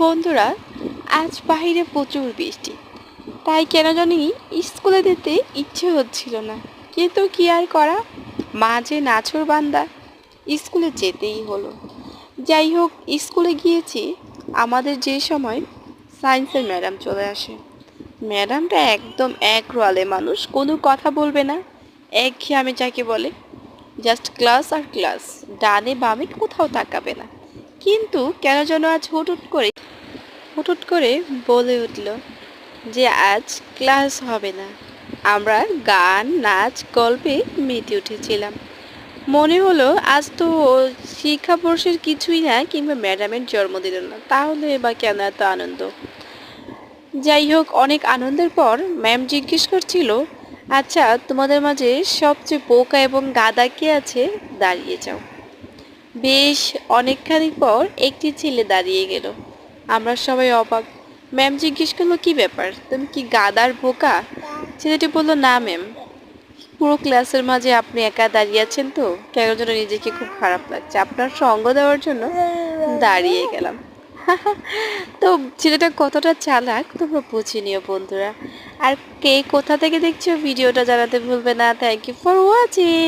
বন্ধুরা, আজ বাইরে প্রচুর বৃষ্টি, তাই কেন জানি স্কুলে যেতে ইচ্ছে হচ্ছিল না। কিন্তু কি আর করা, মা যে নাছোড় বান্দা, স্কুলে যেতেই হলো। যাই হোক, স্কুলে গিয়েছি। আমাদের যে সময় সায়েন্সের ম্যাডাম চলে আসে। ম্যাডামটা একদম এক রোয়ালে মানুষ, কোনো কথা বলবে না, একঘেয়েমি যাকে বলে। জাস্ট ক্লাস আর ক্লাস, ডানে বামে কোথাও তাকাবে না। কিন্তু কেন যেন আজ হুট করে বলে উঠল যে আজ ক্লাস হবে না। আমরা গান নাচ গল্পে মেতে উঠেছিলাম। মনে হলো আজ তো শিক্ষাবর্ষের কিছুই না, কিংবা ম্যাডামের জন্মদিন না, তাহলে বা কেন এত আনন্দ। যাই হোক, অনেক আনন্দের পর ম্যাম জিজ্ঞেস করছিল, আচ্ছা তোমাদের মাঝে সবচেয়ে বোকা এবং গাদা কে আছে, দাঁড়িয়ে যাও। বেশ অনেকখানি পর একটি ছেলে দাঁড়িয়ে গেল। আমরা সবাই অবাক। ম্যাম জিজ্ঞেস করলো, কি ব্যাপার, তুমি কি গাদার বোকা? ছেলেটি বলল, না ম্যাম, পুরো ক্লাসের মাঝে আপনি একা দাঁড়িয়ে আছেন, তো কেন যেন নিজেকে খুব খারাপ লাগছে, আপনার সঙ্গ দেওয়ার জন্য দাঁড়িয়ে গেলাম। তো ছেলেটা কতটা চালাক তোমরা বুঝে নিও বন্ধুরা। আর কে কোথা থেকে দেখছো ভিডিওটা জানাতে ভুলবে না। Thank you for watching.